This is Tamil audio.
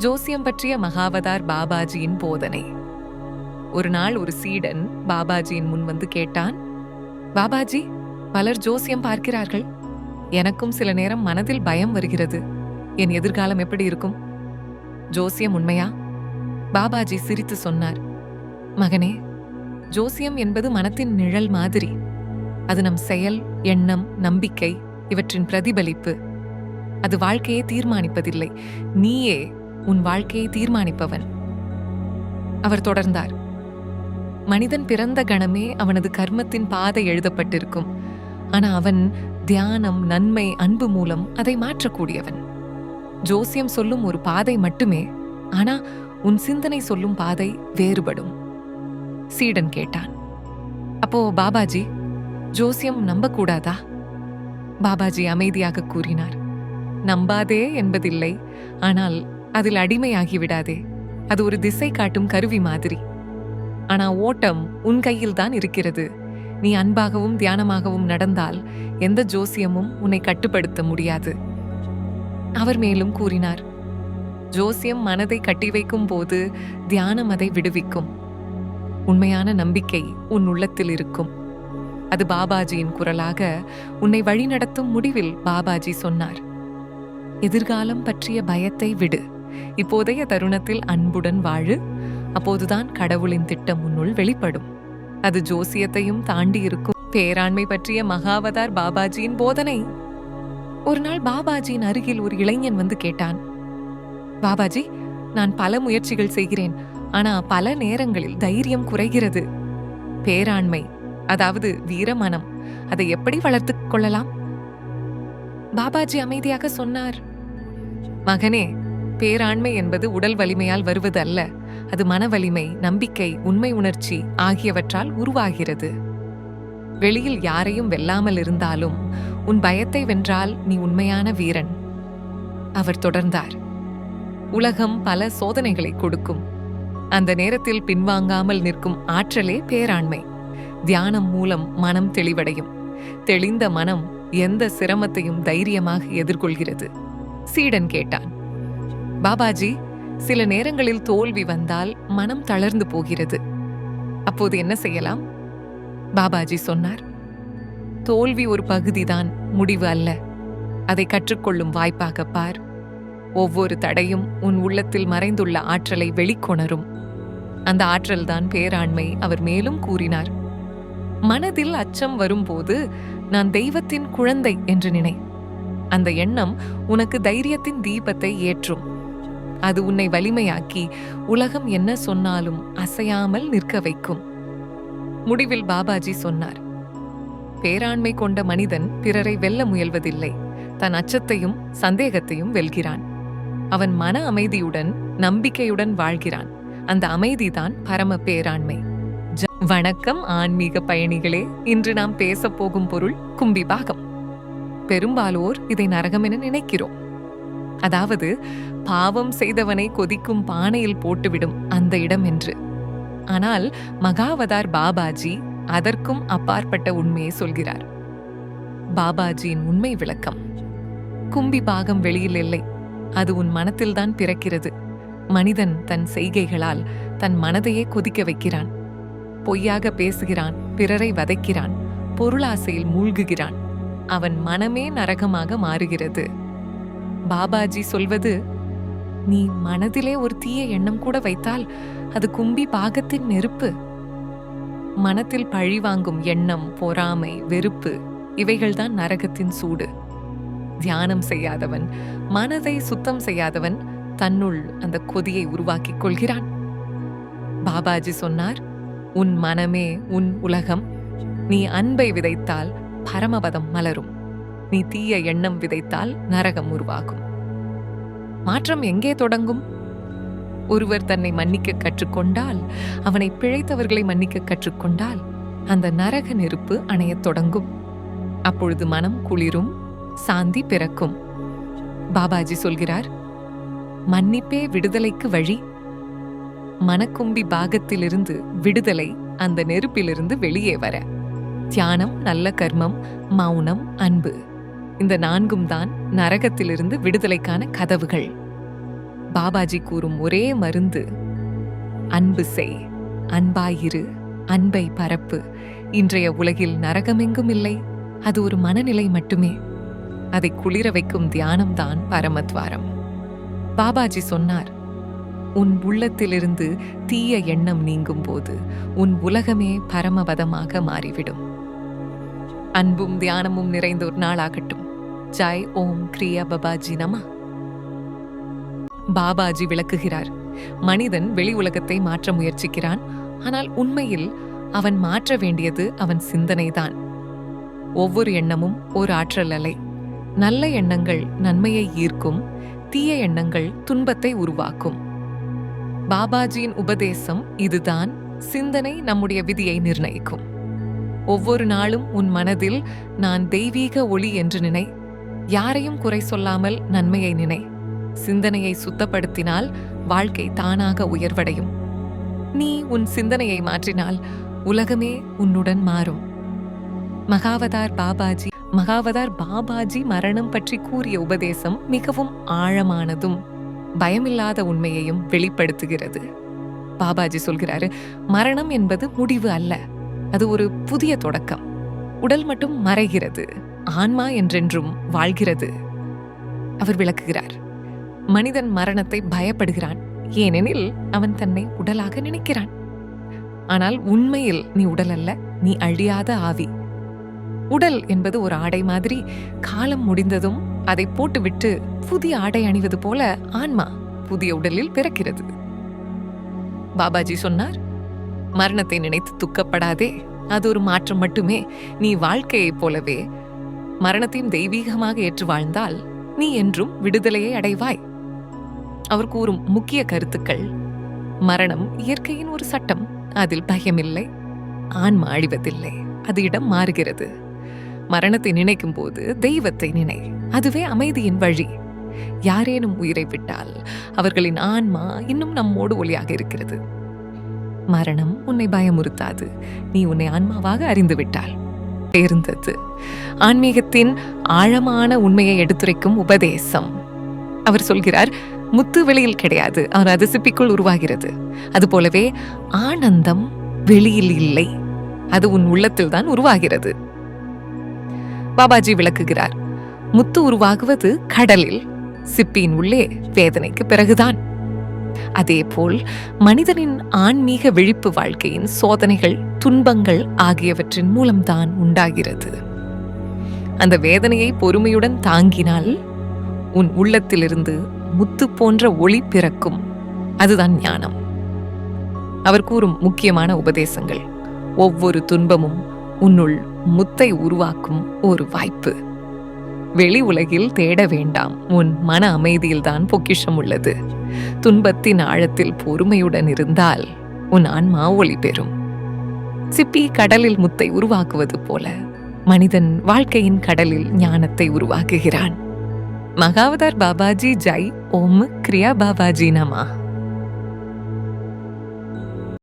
ஜோசியம் பற்றிய மகாவதார் பாபாஜியின் போதனை. ஒரு நாள் ஒரு சீடன் பாபாஜியின் முன் வந்து கேட்டான், பாபாஜி, பலர் ஜோசியம் பார்க்கிறார்கள். எனக்கும் சில நேரம் மனதில் பயம் வருகிறது. என் எதிர்காலம் எப்படி இருக்கும்? ஜோசியம் உண்மையா? பாபாஜி சிரித்து சொன்னார், மகனே, ஜோசியம் என்பது மனத்தின் நிழல் மாதிரி. அது நம் செயல், எண்ணம், நம்பிக்கை இவற்றின் பிரதிபலிப்பு. அது வாழ்க்கையை தீர்மானிப்பதில்லை, நீயே உன் வாழ்க்கையை தீர்மானிப்பவன். அவர் தொடர்ந்தார், மனிதன் பிறந்த கணமே அவனது கர்மத்தின் பாதை எழுதப்பட்டிருக்கும். ஆனா அவன் தியானம், நன்மை, அன்பு மூலம் அதை மாற்றக்கூடியவன். ஜோசியம் சொல்லும் ஒரு பாதை மட்டுமே, ஆனா உன் சிந்தனை சொல்லும் பாதை வேறுபடும். சீடன் கேட்டான், அப்போ பாபாஜி, ஜோசியம் நம்பக்கூடாதா? பாபாஜி அமைதியாக கூறினார், நம்பாதே என்பதில்லை, ஆனால் அதில் அடிமையாகி விடாதே. அது ஒரு திசை காட்டும் கருவி மாதிரி. ஆனா ஓட்டம் உன் கையில் தான் இருக்கிறது. நீ அன்பாகவும் தியானமாகவும் நடந்தால் எந்த ஜோசியமும் உன்னை கட்டுப்படுத்த முடியாது. அவர் மேலும் கூறினார், ஜோசியம் மனதை கட்டி வைக்கும் போது தியானம் அதை விடுவிக்கும். உண்மையான நம்பிக்கை உன் உள்ளத்தில் இருக்கும். அது பாபாஜியின் குரலாக உன்னை வழிநடத்தும். முடிவில் பாபாஜி சொன்னார், எதிர்காலம் பற்றிய பயத்தை விடு. இப்போதைய தருணத்தில் அன்புடன் வாழு. அப்போதுதான் கடவுளின் திட்டம் உன்னுள் வெளிப்படும். அது ஜோசியத்தையும் தாண்டி இருக்கும். பேராண்மை பற்றிய மகாவதார் பாபாஜியின் போதனை. ஒரு நாள் பாபாஜியின் அருகில் ஒரு இளைஞன் வந்து கேட்டான், பாபாஜி, நான் பல முயற்சிகள் செய்கிறேன், ஆனா பல நேரங்களில் தைரியம் குறைகிறது. பேராண்மை, அதாவது வீரமனம், அதை எப்படி வளர்த்துக் கொள்ளலாம்? பாபாஜி அமைதியாக சொன்னார், மகனே, பேராண்மை என்பது உடல் வலிமையால் வருவது அல்ல. அது மன வலிமை, நம்பிக்கை, உண்மை உணர்ச்சி ஆகியவற்றால் உருவாகிறது. வெளியில் யாரையும் வெல்லாமல் இருந்தாலும் உன் பயத்தை வென்றால் நீ உண்மையான வீரன். அவர் தொடர்ந்தார், உலகம் பல சோதனைகளை கொடுக்கும். அந்த நேரத்தில் பின்வாங்காமல் நிற்கும் ஆற்றலே பேராண்மை. தியானம் மூலம் மனம் தெளிவடையும். தெளிந்த மனம் எந்த சிரமத்தையும் தைரியமாக எதிர்கொள்கிறது. சீடன் கேட்டான், பாபாஜி, சில நேரங்களில் தோல்வி வந்தால் மனம் தளர்ந்து போகிறது. அப்போது என்ன செய்யலாம்? பாபாஜி சொன்னார், தோல்வி ஒரு பகுதிதான், முடிவு அல்ல. அதை கற்றுக்கொள்ளும் வாய்ப்பாக பார். ஒவ்வொரு தடையும் உன் உள்ளத்தில் மறைந்துள்ள ஆற்றலை வெளிக்கொணரும். அந்த ஆற்றல்தான் பேராண்மை. அவர் மேலும் கூறினார், மனதில் அச்சம் வரும்போது நான் தெய்வத்தின் குழந்தை என்று நினை. அந்த எண்ணம் உனக்கு தைரியத்தின் தீபத்தை ஏற்றும். அது உன்னை வலிமையாக்கி உலகம் என்ன சொன்னாலும் அசையாமல் நிற்க வைக்கும். முடிவில் பாபாஜி சொன்னார், பேராண்மை கொண்ட மனிதன் பிறரை வெல்ல முயல்வதில்லை, தன் அச்சத்தையும் சந்தேகத்தையும் வெல்கிறான். அவன் மன அமைதியுடன், நம்பிக்கையுடன் வாழ்கிறான். அந்த அமைதிதான் பரம பேராண்மை. வணக்கம் ஆன்மீக பயணிகளே. இன்று நாம் பேச போகும் பொருள் கும்பி பாகம். பெரும்பாலோர் இதை நரகம் என நினைக்கிறோம். அதாவது பாவம் செய்தவனை கொதிக்கும் பானையில் போட்டுவிடும் அந்த இடம் என்று. ஆனால் மகாவதார் பாபாஜி அதற்கும் அப்பாற்பட்ட உண்மையை சொல்கிறார். பாபாஜியின் உண்மை விளக்கம். கும்பி பாகம் வெளியில் இல்லை, அது உன் மனத்தில்தான் பிறக்கிறது. மனிதன் தன் செய்கைகளால் தன் மனதையே கொதிக்க வைக்கிறான். பொய்யாக பேசுகிறான், பிறரை வதைக்கிறான், பொருளாசையில் மூழ்குகிறான். அவன் மனமே நரகமாக மாறுகிறது. பாபாஜி சொல்வது, நீ மனதிலே ஒரு தீய எண்ணம் கூட வைத்தால் அது கும்பி பாகத்தின் நெருப்பு. மனத்தில் பழி வாங்கும் எண்ணம், பொறாமை, வெறுப்பு இவைகள்தான் நரகத்தின் சூடு. தியானம் செய்யாதவன், மனதை சுத்தம் செய்யாதவன் தன்னுள் அந்த கொதியை உருவாக்கிக் கொள்கிறான். பாபாஜி சொன்னார், உன் மனமே உன் உலகம். நீ அன்பை விதைத்தால் பரமபதம் மலரும். நீ தீய எண்ணம் விதைத்தால் நரகம் உருவாகும். மாற்றம் எங்கே தொடங்கும்? ஒருவர் தன்னை மன்னிக்க கற்றுக்கொண்டால், அவனை பிழைத்தவர்களை மன்னிக்க கற்றுக்கொண்டால் அந்த நரக நெருப்பு அணையத் தொடங்கும். அப்பொழுது மனம் குளிரும், சாந்தி பிறக்கும். பாபாஜி சொல்கிறார், மன்னிப்பே விடுதலைக்கு வழி. மனக்கும்பி பாகத்திலிருந்து விடுதலை அந்த நெருப்பிலிருந்து வெளியே வர தியானம், நல்ல கர்மம், மௌனம், அன்பு, இந்த 4ம் தான் நரகத்திலிருந்து விடுதலைக்கான கதவுகள். பாபாஜி கூறும் ஒரே மருந்து அன்பு செய், அன்பாயிரு, அன்பை பரப்பு. இன்றைய உலகில் நரகமெங்கும் இல்லை, அது ஒரு மனநிலை மட்டுமே. அதை குளிர வைக்கும் தியானம்தான் பரமத்வாரம். பாபாஜி சொன்னார், உன் உள்ளத்திலிருந்து தீய எண்ணம் நீங்கும் போது உன் உலகமே பரமபதமாக மாறிவிடும். அன்பும் தியானமும் நிறைந்த ஒரு நாளாகட்டும். ஜெய் ஓம் கிரியா பாபாஜி நம. பாபாஜி விளக்குகிறார், மனிதன் வெளி உலகத்தை மாற்ற முயற்சிக்கிறான். ஆனால் உண்மையில் அவன் மாற்ற வேண்டியது அவன் சிந்தனைதான். ஒவ்வொரு எண்ணமும் ஒரு ஆற்றல் அலை. நல்ல எண்ணங்கள் நன்மையை ஈர்க்கும், தீய எண்ணங்கள் துன்பத்தை உருவாக்கும். பாபாஜியின் உபதேசம் இதுதான். சிந்தனை நம்முடைய விதியை நிர்ணயிக்கும். ஒவ்வொரு நாளும் உன் மனதில் நான் தெய்வீக ஒளி என்று நினை. யாரையும் குறை சொல்லாமல் நன்மையை நினை. சிந்தனையை சுத்தப்படுத்தினால் வாழ்க்கை தானாக உயர்வடையும். நீ உன் சிந்தனையை மாற்றினால் உலகமே உன்னுடன் மாறும். மகாவதார் பாபாஜி மரணம் பற்றி கூறிய உபதேசம் மிகவும் ஆழமானதும் பயமில்லாத உண்மையையும் வெளிப்படுத்துகிறது. பாபாஜி சொல்கிறாரு, மரணம் என்பது முடிவு அல்ல, அது ஒரு புதிய தொடக்கம். உடல் மட்டும் மறைகிறது, ஆன்மா என்றென்றும் வாழ்கிறது. அவர் விளக்குகிறார், மனிதன் மரணத்தை பயப்படுகிறான், ஏனெனில் அவன் தன்னை உடலாக நினைக்கிறான். ஆனால் உண்மையில் நீ உடல் அல்ல, நீ அழியாத ஆவி. உடல் என்பது ஒரு ஆடை மாதிரி. காலம் முடிந்ததும் அதை போட்டுவிட்டு புதிய ஆடை அணிவது போல ஆன்மா புதிய உடலில் பிறக்கிறது. பாபாஜி சொன்னார், மரணத்தை நினைத்து துக்கப்படாதே, அது ஒரு மாற்றம் மட்டுமே. நீ வாழ்க்கையைப் போலவே மரணத்தையும் தெய்வீகமாக ஏற்று வாழ்ந்தால் நீ என்றும் விடுதலையை அடைவாய். அவர் கூறும் முக்கிய கருத்துக்கள்: மரணம் இயற்கையின் ஒரு சட்டம், அதில் பயமில்லை. ஆன்மா அழிவதில்லை, அது இடம் மாறுகிறது. மரணத்தை நினைக்கும் போது தெய்வத்தை நினை, அதுவே அமைதியின் வழி. யாரேனும் உயிரை விட்டால் அவர்களின் ஆன்மா இன்னும் நம்மோடு ஒளியாக இருக்கிறது. மரணம் உன்னை பயமுறுத்தாது, நீ உன்னை ஆன்மாவாக அறிந்து விட்டால் தேர்ந்தது. ஆன்மீகத்தின் ஆழமான உண்மையை எடுத்துரைக்கும் உபதேசம். அவர் சொல்கிறார், முத்து வெளியில் கிடையாது, ஆனால் அது சிப்பிக்குள் உருவாகிறது. அதுபோலவே ஆனந்தம் வெளியில் இல்லை, அது உன் உள்ளத்தில் தான் உருவாகிறது. பாபாஜி விளக்குகிறார், முத்து உருவாகுவது கடலில், சிப்பியின் உள்ளே வேதனைக்கு பிறகுதான். அதேபோல் மனிதனின் ஆன்மீக விழிப்பு வாழ்க்கையின் சோதனைகள், துன்பங்கள் ஆகியவற்றின் மூலம்தான் உண்டாகிறது. அந்த வேதனையை பொறுமையுடன் தாங்கினால் உன் உள்ளத்திலிருந்து முத்து போன்ற ஒளி பிறக்கும். அதுதான் ஞானம். அவர் கூறும் முக்கியமான உபதேசங்கள்: ஒவ்வொரு துன்பமும் உன்னுள் முத்தை உருவாக்கும் ஒரு வாய்ப்பு. வெளி உலகில் தேட வேண்டாம், உன் மன அமைதியில்தான் பொக்கிஷம் உள்ளது. துன்பத்தின் ஆழத்தில் பொறுமையுடன் இருந்தால் உன் ஆன்மா ஒளி பெறும். சிப்பி கடலில் முத்தை உருவாக்குவது போல மனிதன் வாழ்க்கையின் கடலில் ஞானத்தை உருவாக்குகிறான். மகாவதார் பாபாஜி ஜெய் ஓம் கிரியா பாபாஜி நம.